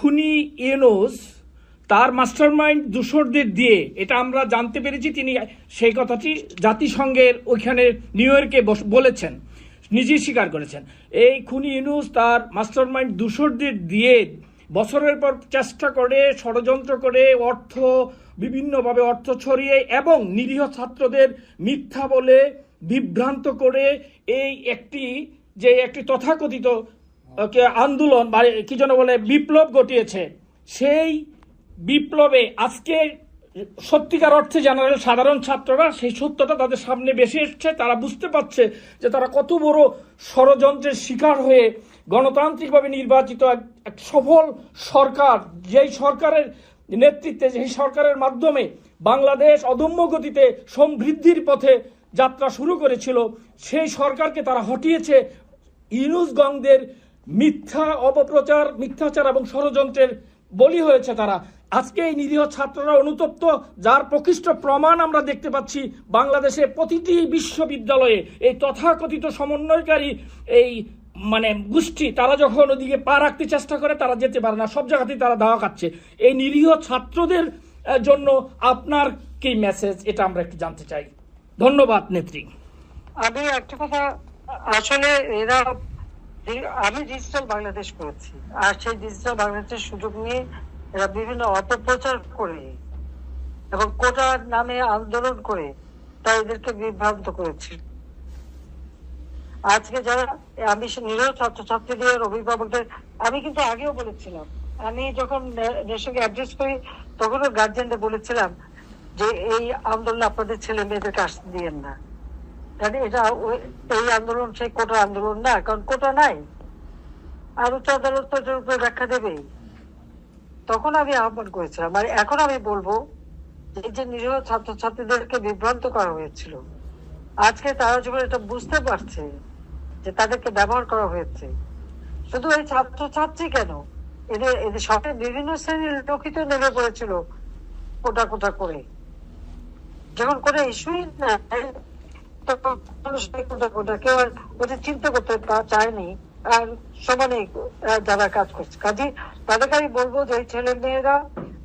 খুনি ইউনূস তার মাস্টারমাইন্ড দূষরদের দিয়ে, এটা আমরা জানতে পেরেছি, তিনি সেই কথাটি জাতিসংঘের ওইখানে নিউ ইয়র্কে বলেছেন, নিজেই স্বীকার করেছেন। এই খুনি ইউনূস তার মাস্টারমাইন্ড দূষরদের দিয়ে বছরের পর চেষ্টা করে, ষড়যন্ত্র করে, বিভিন্নভাবে অর্থ ছড়িয়ে এবং নিরীহ ছাত্রদের মিথ্যা বলে বিভ্রান্ত করে এই একটি তথাকথিত আন্দোলন বা কি যেন বলে বিপ্লব ঘটিয়েছে। সেই বিপ্লবে আজকে সত্যিকার অর্থে জেনারেল সাধারণ ছাত্ররা সেই সত্যটা তাদের সামনে ভেসে এসছে। তারা বুঝতে পারছে যে তারা কত বড় ষড়যন্ত্রের শিকার হয়ে গণতান্ত্রিকভাবে নির্বাচিত এক সফল সরকার, যেই সরকারের নেতৃত্বে, যেই সরকারের মাধ্যমে বাংলাদেশ অদম্য গতিতে সমৃদ্ধির পথে যাত্রা শুরু করেছিল, সেই সরকারকে তারা হটিয়েছে ইউনূস গংদের মিথ্যা অপপ্রচার, মিথ্যাচার এবং ষড়যন্ত্রের বলি হয়েছে তারা। আজকে এই নিরীহ ছাত্ররা অনুতপ্ত, যার প্রকৃষ্ট প্রমাণ আমরা দেখতে পাচ্ছি বাংলাদেশে প্রতিটি বিশ্ববিদ্যালয়ে। এই তথাকথিত সমন্বয়কারী এই গোষ্ঠী, তারা যখন ওদিকে পা রাখতে চেষ্টা করে তারা যেতে পারে না, সব জায়গাতেই তারা দাওয়া খাচ্ছে। এই নিরীহ ছাত্রদের জন্য আপনার কি মেসেজ, এটা আমরা একটু জানতে চাই। ধন্যবাদ নেত্রী। আমি একটা কথা, আসলে আমি ডিজিটাল বাংলাদেশ করেছি, আর সেই ডিজিটাল বাংলাদেশের সুযোগ নিয়ে এরা বিভিন্ন অপপ্রচার করে এবং কোটার নামে আন্দোলন করে তাই এদেরকে বিভ্রান্ত করেছে। আজকে যারা আমি নিরীহ ছাত্রছাত্রীদের অভিভাবকদের, আমি কিন্তু আগেও বলেছিলাম, আমি যখন দেশকে অ্যাড্রেস করি তখনও গার্জিয়ানদের বলেছিলাম যে এই আন্দোলন আপনাদের ছেলে মেয়েদেরকে আসতে দিয়েন না, কারণ এটা এই আন্দোলন সেই কোটা আন্দোলন না, কারণ কোটা নাই, আর উচ্চ আদালত তো এটার উপরে ব্যাখ্যা দেবেই। তখন আমি আহ্বান করেছিলাম, আর এখন আমি বলবো যে নিরীহ ছাত্রছাত্রীদেরকে বিভ্রান্ত করা হয়েছিল, আজকে তারা যখন এটা বুঝতে পারছে যে তাদেরকে ব্যবহার করা হয়েছে, শুধু এই ছাত্রছাত্রী কেন, এদের সাথে বিভিন্ন শ্রেণীর লোকিত নেমে পড়েছিল কোটা কোটা করে, যখন কোনো ইস্যুই না কেউ আর ওটা চিন্তা করতে চায়নি, আর সমানে যারা কাজ করছে। কাজে তাদেরকে আমি বলবো যে এই ছেলে মেয়েরা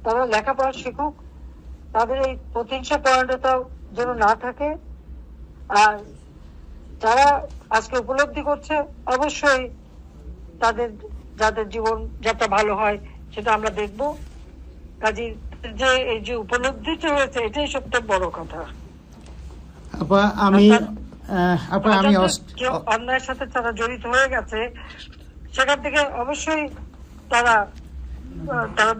তারা লেখাপড়া শিখুক, তাদের এই প্রতিহিংসা পরায়ণতা যেন না থাকে, আর যারা আজকে উপলব্ধি করছে অবশ্যই যাদের জীবন যাত্রা ভালো হয় সেটা আমরা দেখবো। কাজে যে এই যে উপলব্ধিটা হয়েছে এটাই সবচেয়ে বড় কথা। অন্যায়ের সাথে তারা জড়িত হয়ে গেছে, সেখান থেকে অবশ্যই তারা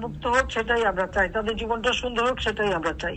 মুক্ত হোক, সেটাই আমরা চাই, তাদের জীবনটা সুন্দর হোক, সেটাই আমরা চাই।